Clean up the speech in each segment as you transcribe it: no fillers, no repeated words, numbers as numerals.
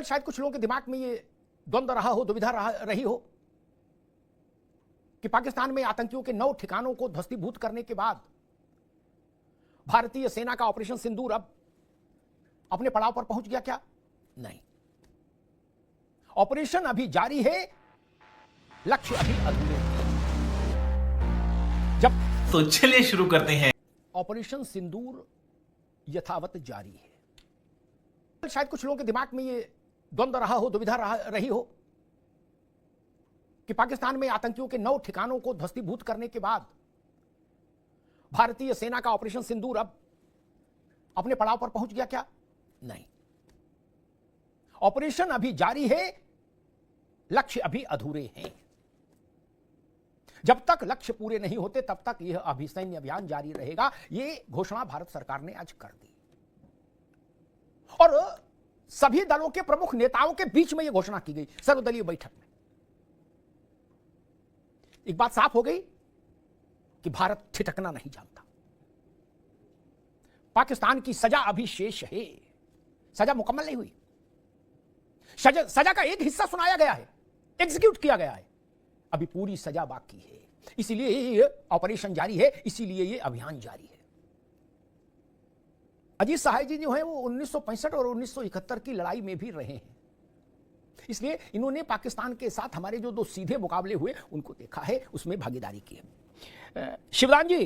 शायद कुछ लोगों के दिमाग में ये द्वंद्व रहा हो, दुविधा रही हो कि पाकिस्तान में आतंकियों के 9 ठिकानों को ध्वस्तीभूत करने के बाद भारतीय सेना का ऑपरेशन सिंदूर अब अपने पड़ाव पर पहुंच गया क्या? नहीं, ऑपरेशन अभी जारी है, लक्ष्य अभी अधूरे हैं। जब तो चलिए शुरू करते हैं। ऑपरेशन सिंदूर यथावत जारी है। शायद कुछ लोगों के दिमाग में ये द्वंद्व रहा हो, दुविधा रही हो कि पाकिस्तान में आतंकियों के 9 ठिकानों को ध्वस्तीभूत करने के बाद भारतीय सेना का ऑपरेशन सिंदूर अब अपने पड़ाव पर पहुंच गया क्या? नहीं, ऑपरेशन अभी जारी है, लक्ष्य अभी अधूरे हैं। जब तक लक्ष्य पूरे नहीं होते तब तक यह अभिसैन्य अभियान जारी रहेगा। यह घोषणा भारत सरकार ने आज कर दी और सभी दलों के प्रमुख नेताओं के बीच में यह घोषणा की गई सर्वदलीय बैठक में। एक बात साफ हो गई कि भारत ठिठकना नहीं जानता। पाकिस्तान की सजा अभी शेष है, सजा मुकम्मल नहीं हुई। सजा का एक हिस्सा सुनाया गया है, एग्जीक्यूट किया गया है, अभी पूरी सजा बाकी है। इसीलिए ये ऑपरेशन जारी है, इसीलिए ये अभियान जारी है। अजीत सहाय जी जो है वो 1965 और 1971 की लड़ाई में भी रहे हैं, इसलिए इन्होंने पाकिस्तान के साथ हमारे जो 2 सीधे मुकाबले हुए उनको देखा है, उसमें भागीदारी की है। शिवराम जी,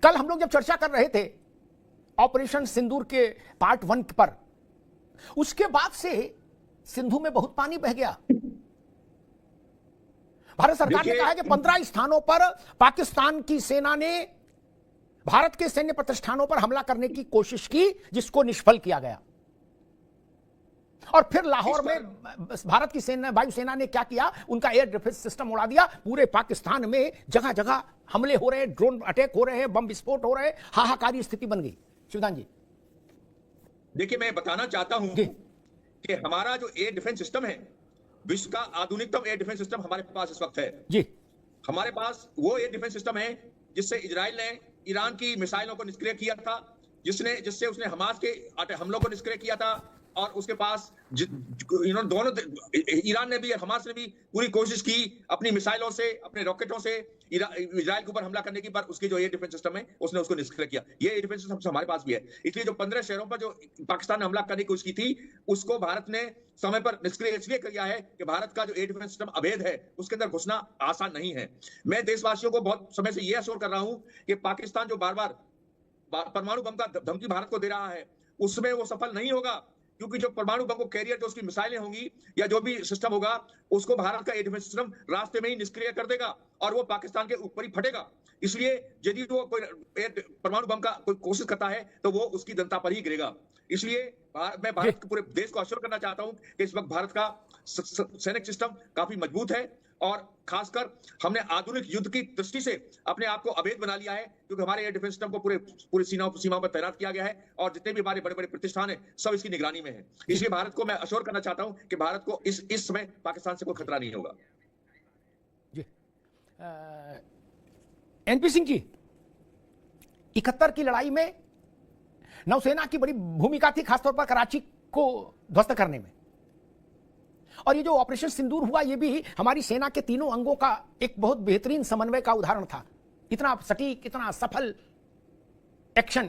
कल हम लोग जब चर्चा कर रहे थे ऑपरेशन सिंदूर के पार्ट 1 पर, उसके बाद से सिंधु में बहुत पानी बह गया। भारत सरकार ने कहा है कि 15 स्थानों पर पाकिस्तान की सेना ने भारत के सैन्य प्रतिष्ठानों पर हमला करने की कोशिश की, जिसको निष्फल किया गया। और फिर लाहौर में भारत की सेना, वायुसेना ने क्या किया, उनका एयर डिफेंस सिस्टम उड़ा दिया। पूरे पाकिस्तान में जगह जगह हमले हो रहे हैं, ड्रोन अटैक हो रहे हैं, बम विस्फोट हो रहे हैं, हाहाकारी स्थिति बन गई। शिवदान जी देखिए, मैं बताना चाहता हूं कि हमारा जो एयर डिफेंस सिस्टम है, विश्व का आधुनिकतम एयर डिफेंस सिस्टम हमारे पास इस वक्त है जी। हमारे पास वो एयर डिफेंस सिस्टम है जिससे इजराइल ने ईरान की मिसाइलों को निष्क्रिय किया था, जिससे उसने हमास के हमलों को निष्क्रिय किया था। और उसके पास दोनों ईरान ने भी और हमास ने भी पूरी कोशिश की अपनी मिसाइलों से, अपने रॉकेटों से इजराइल के ऊपर हमला करने की, पर उसके जो एयर डिफेंस सिस्टम है उसने उसको निष्क्रिय किया। ये एयर डिफेंस सिस्टम हमारे पास भी है। इसलिए जो 15 शहरों पर जो पाकिस्तान ने हमला करने की कोशिश की थी, उसको भारत ने समय पर निष्क्रिय इसलिए किया है कि भारत का जो एयर डिफेंस सिस्टम अवैध है, उसके अंदर घुसना आसान नहीं है। मैं देशवासियों को बहुत समय से यह अश्योर कर रहा हूं कि पाकिस्तान जो बार बार परमाणु बम का धमकी भारत को दे रहा है, उसमें वो सफल नहीं होगा, क्योंकि जो परमाणु बम को कैरियर, जो उसकी मिसाइलें होंगी या जो भी सिस्टम होगा, उसको भारत का एयर डिफेंस सिस्टम रास्ते में ही निष्क्रिय कर देगा और वो पाकिस्तान के ऊपर ही फटेगा। इसलिए यदि वो कोई परमाणु बम का कोई कोशिश करता है तो वो उसकी जनता पर ही गिरेगा। इसलिए मैं भारत के पूरे देश को अश्योर करना चाहता हूं कि इस वक्त भारत का सैनिक सिस्टम काफी मजबूत है और खासकर हमने आधुनिक युद्ध की दृष्टि से अपने आप को अभेद बना लिया है, क्योंकि हमारे एयर डिफेंस सिस्टम को पूरी सीमा पर तैनात किया गया है और जितने भी हमारे बड़े बड़े प्रतिष्ठान है सब इसकी निगरानी में है। इसलिए भारत को मैं अश्योर करना चाहता हूं कि भारत को इस समय पाकिस्तान से कोई खतरा नहीं होगा। जी। एनपी सिंह जी, 71 की लड़ाई में नौसेना की बड़ी भूमिका थी, खासतौर पर कराची को ध्वस्त करने में। और ये जो ऑपरेशन सिंदूर हुआ, ये भी हमारी सेना के तीनों अंगों का एक बहुत बेहतरीन समन्वय का उदाहरण था। इतना सटीक, इतना सफल एक्शन।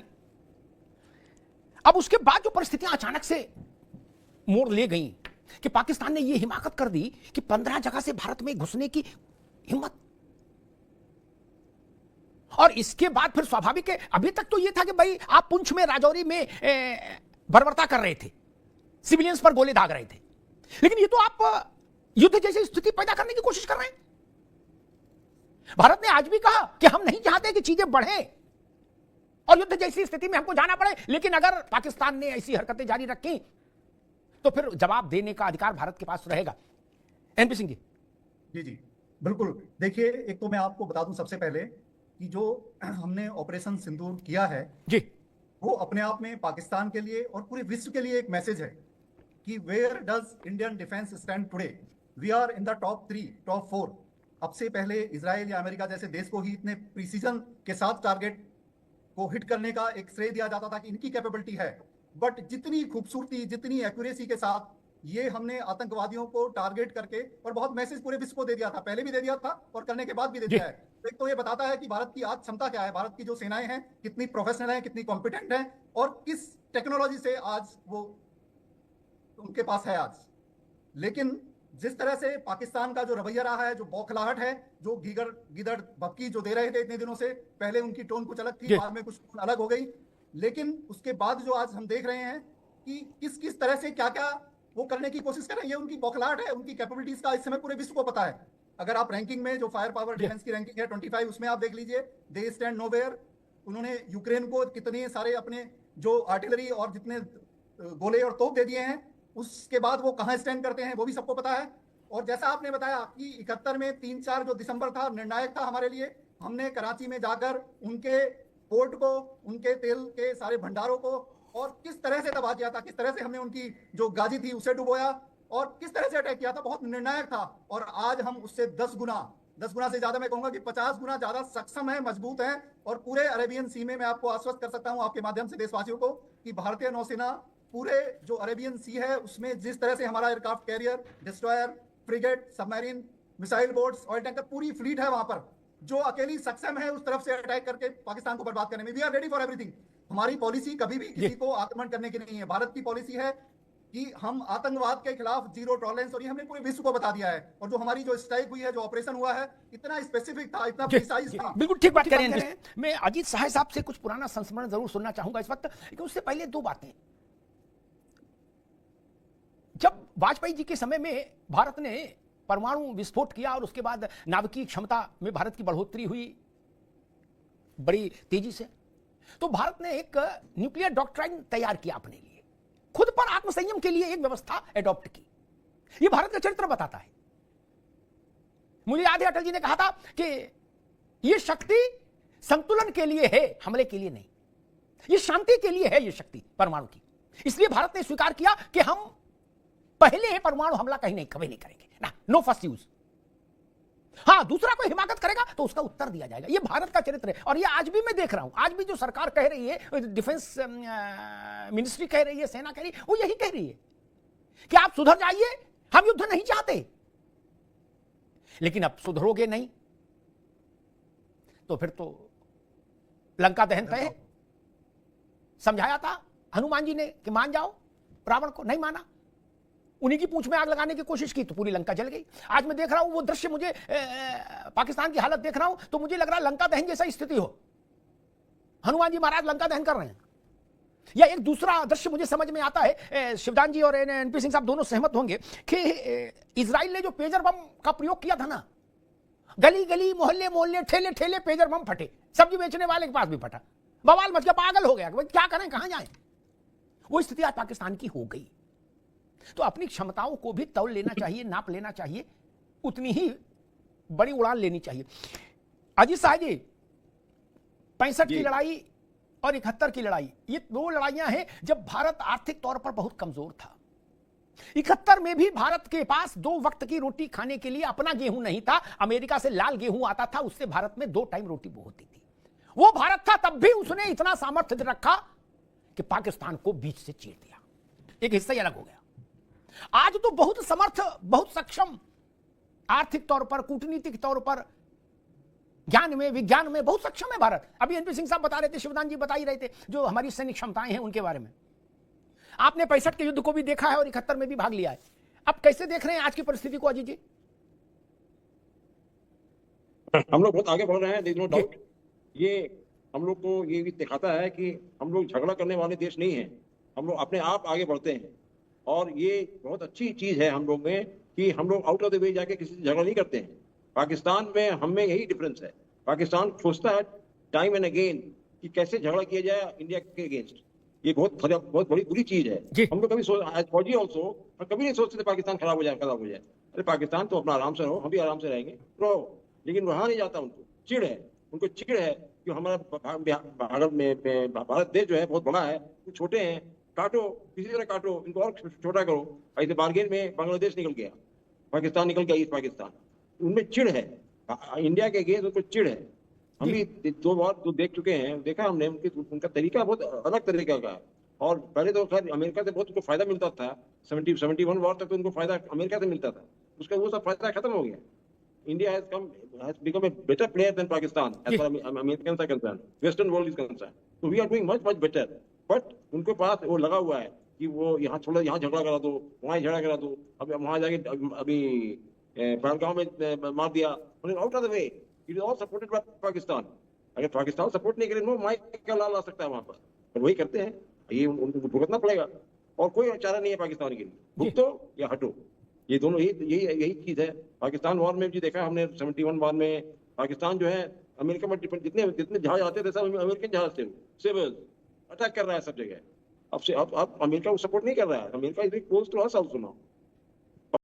अब उसके बाद जो परिस्थितियां अचानक से मोड़ ले गई कि पाकिस्तान ने ये हिमाकत कर दी कि 15 जगह से भारत में घुसने की हिम्मत। और इसके बाद फिर स्वाभाविक है, अभी तक तो ये था कि भाई आप पुंछ में, राजौरी में बर्बरता कर रहे थे, सिविलियंस पर गोले दाग रहे थे, लेकिन ये तो आप युद्ध जैसी स्थिति पैदा करने की कोशिश कर रहे हैं। भारत ने आज भी कहा कि हम नहीं चाहते कि चीजें बढ़े और युद्ध जैसी स्थिति में हमको जाना पड़े, लेकिन अगर पाकिस्तान ने ऐसी हरकतें जारी रखी तो फिर जवाब देने का अधिकार भारत के पास रहेगा। एनपी सिंह जी। जी, बिल्कुल। देखिए, एक तो मैं आपको बता दूं सबसे पहले कि जो हमने ऑपरेशन सिंदूर किया है जी, वो अपने आप में पाकिस्तान के लिए और पूरे विश्व के लिए एक मैसेज है कि where does Indian defence stand today, we are in the top 3, top 4। अब से पहले इजराइल या अमेरिका जैसे देश को ही इतने प्रिसीजन के साथ टारगेट को हिट करने का एक श्रेय दिया जाता था कि इनकी कैपेबिलिटी है, बट जितनी खूबसूरती, जितनी एक्यूरेसी के साथ ये हमने आतंकवादियों को टारगेट करके और बहुत मैसेज पूरे विश्व को दे दिया था, पहले भी दे दिया था और करने के बाद भी दे दिया है। तो एक तो ये बताता है कि भारत की आज क्षमता क्या है, भारत की जो सेनाएं हैं कितनी प्रोफेशनल हैं, कितनी कॉम्पिटेंट हैं और किस टेक्नोलॉजी से आज वो उनके पास है आज। लेकिन जिस तरह से पाकिस्तान का जो रवैया रहा है, जो बौखलाहट है, जो गीदड़ भपकी जो दे रहे थे इतने दिनों से, पहले उनकी टोन कुछ अलग थी, बाद में कुछ टोन अलग हो गई, लेकिन उसके बाद जो आज हम देख रहे हैं कि किस किस तरह से क्या क्या वो करने की कोशिश कर रहे हैं, ये उनकी बौखलाहट है, उनकी कैपेबिलिटीज का इस समय पूरे विश्व को पता है। अगर आप रैंकिंग में जो फायर पावर डिफेंस की रैंकिंग है 25, उसमें आप देख लीजिए, दे स्टैंड नोवेयर। उन्होंने यूक्रेन को कितने सारे अपने जो आर्टिलरी और जितने गोले और तोप दे दिए हैं, उसके बाद वो कहाँ स्टैंड करते हैं वो भी सबको पता है। और जैसा आपने बताया कि 71 में 3-4 जो दिसंबर था निर्णायक था हमारे लिए, हमने कराची में जाकर उनके पोर्ट को, उनके तेल के सारे भंडारों को और किस तरह से तबाह किया था, किस तरह से हमने उनकी जो गाजी थी उसे डुबोया और किस तरह से अटैक किया था, बहुत निर्णायक था। और आज हम उससे 10 गुना से ज्यादा, मैं कहूंगा कि 50 गुना ज्यादा सक्षम है, मजबूत है। और पूरे अरेबियन सी में मैं आपको आश्वस्त कर सकता हूं आपके माध्यम से देशवासियों को कि भारतीय नौसेना पूरे जो अरेबियन सी है उसमें जिस तरह से हमारा aircraft carrier, destroyer, frigate, submarine, missile boats, oil tanker, पूरी फ्लीट है वहां पर जो अकेली सक्षम है उस तरफ से अटैक करके पाकिस्तान को बर्बाद करने में। We are ready for everything. हमारी पॉलिसी कभी भी किसी को आक्रमण करने की नहीं है। भारत की पॉलिसी है कि हम आतंकवाद के खिलाफ जीरो टॉलरेंस, और ये हमने पूरे विश्व को बता दिया है। और जो हमारी जो स्ट्राइक हुई है, जो ऑपरेशन हुआ है, इतना स्पेसिफिक था, इतना प्रिसाइज था। बिल्कुल ठीक बात कह रहे हैं। मैं अजीत साहे साहब से कुछ पुराना संस्मरण जरूर सुनना चाहूंगा इस वक्त, लेकिन उससे पहले दो बातें। जब वाजपेयी जी के समय में भारत ने परमाणु विस्फोट किया और उसके बाद नाभिकीय क्षमता में भारत की बढ़ोतरी हुई बड़ी तेजी से, तो भारत ने एक न्यूक्लियर डॉक्ट्राइन तैयार किया अपने लिए, खुद पर आत्मसंयम के लिए एक व्यवस्था एडॉप्ट की। यह भारत का चरित्र बताता है। मुझे याद है अटल जी ने कहा था कि यह शक्ति संतुलन के लिए है, हमले के लिए नहीं। यह शांति के लिए है यह शक्ति परमाणु की। इसलिए भारत ने स्वीकार किया कि हम पहले परमाणु हमला कहीं नहीं, कभी नहीं करेंगे ना, नो फर्स्ट यूज। हाँ, दूसरा कोई हिमाकत करेगा तो उसका उत्तर दिया जाएगा। ये भारत का चरित्र है। और ये आज भी मैं देख रहा हूं, आज भी जो सरकार कह रही है, डिफेंस मिनिस्ट्री कह रही है, सेना कह रही है, वो यही कह रही है कि आप सुधर जाइए, हम युद्ध नहीं चाहते। लेकिन अब सुधरोगे नहीं तो फिर तो लंका दहन तय है। समझाया था हनुमान जी ने कि मान जाओ, रावण को नहीं माना, उन्हीं की पूंछ में आग लगाने की कोशिश की तो पूरी लंका जल गई। आज मैं देख रहा हूं वो दृश्य, मुझे पाकिस्तान की हालत देख रहा हूं तो मुझे लग रहा है लंका दहन जैसा स्थिति हो, हनुमान जी महाराज लंका दहन कर रहे हैं। या एक दूसरा दृश्य मुझे समझ में आता है, शिवदान जी और एनपी सिंह साहब दोनों सहमत होंगे कि इजराइल ने जो पेजर बम का प्रयोग किया था ना, गली गली, मोहल्ले मोहल्ले, ठेले ठेले पेजर बम फटे, सब्जी बेचने वाले के पास भी फटा, बवाल मच गया, पागल हो गया, क्या करें, कहां जाएं। वो स्थिति आज पाकिस्तान की हो गई। तो अपनी क्षमताओं को भी तौल लेना चाहिए, नाप लेना चाहिए, उतनी ही बड़ी उड़ान लेनी चाहिए। अजीत साहब जी, 65 की लड़ाई और 71 की लड़ाई, ये दो लड़ाइयां हैं जब भारत आर्थिक तौर पर बहुत कमजोर था। 71 में भी भारत के पास 2 वक्त की रोटी खाने के लिए अपना गेहूं नहीं था, अमेरिका से लाल गेहूं आता था, उससे भारत में 2 टाइम रोटी होती थी। वो भारत था, तब भी उसने इतना सामर्थ्य रखा कि पाकिस्तान को बीच से चीर दिया, एक हिस्सा ही अलग हो गया। आज तो बहुत समर्थ, बहुत सक्षम, आर्थिक तौर पर, कूटनीतिक तौर पर, ज्ञान में, विज्ञान में बहुत सक्षम है भारत। अभी एनपी सिंह साहब बता रहे थे, शिवदान जी बता ही रहे थे जो हमारी सैनिक क्षमताएं हैं उनके बारे में। आपने 65 के युद्ध को भी देखा है और 71 में भी भाग लिया है। अब कैसे देख रहे हैं आज की परिस्थिति को अजीत जी? हम लोग बहुत आगे बढ़ रहे हैं, नो डाउट। ये हम लोग को ये भी दिखाता है कि हम लोग झगड़ा करने वाले देश नहीं है, हम लोग अपने आप आगे बढ़ते हैं। और ये बहुत अच्छी चीज है हम लोग में कि हम लोग आउट ऑफ द वे जाके किसी से झगड़ा नहीं करते हैं। पाकिस्तान में हम में यही डिफरेंस है। पाकिस्तान सोचता है टाइम एंड अगेन कि कैसे झगड़ा किया जाए इंडिया के अगेंस्ट। ये बहुत बड़ी बुरी चीज है। हम लोग कभी फौजी ऑल्सो कभी नहीं सोचते पाकिस्तान खराब हो जाए। अरे पाकिस्तान तो अपना आराम से रहो, हम भी आराम से रहेंगे, तो लेकिन रहा नहीं जाता। उनको चिढ़ है, कि हमारा भारत देश जो है बहुत बड़ा है, वो छोटे हैं, काटो, किसी तरह काटो, इनको और छोटा करो। ऐसे बार्गेन में बांग्लादेश निकल गया, पाकिस्तान निकल गया, ईस्ट पाकिस्तान। उनमें चिढ़ है, इंडिया के अगेंस्ट उनको चिढ़ है। हम भी 2 बार तो देख चुके हैं, देखा हमने उनका तरीका बहुत अलग तरीका का है। और पहले तो खैर अमेरिका से बहुत उनको फायदा मिलता था, 71 वॉर तक तो उनको फायदा अमेरिका से मिलता था, उसका वो सब फायदा खत्म हो गया। India has become a better player than Pakistan as far as Americans are concerned, Western world is concerned. So we are doing much better. But उनके पास वो लगा हुआ है कि वो यहाँ थोड़ा यहाँ झगड़ा करा दो, वहाँ झगड़ा करा दो, अब वहाँ जाके अभी पहलगांव में मार दिया, out of the way. It is all supported by Pakistan. अगर पाकिस्तान सपोर्ट नहीं करे, नो माइक का लाल आ सकता है वहाँ पर वही करते हैं, ये उनको भुगतना पड़ेगा और कोई चारा नहीं है पाकिस्तान के लिए, भुगतो या हटो, ये दोनों यही चीज है। पाकिस्तान वॉर में भी देखा हमने, 71 वॉर में पाकिस्तान जो है अमेरिका पर डिपेंड, जितने जहाज आते थे सब अमेरिकन जहाज थे, सिविल अटैक कर रहा है सब जगह। अब अमेरिका को सपोर्ट नहीं कर रहा है, America is very close to us also now.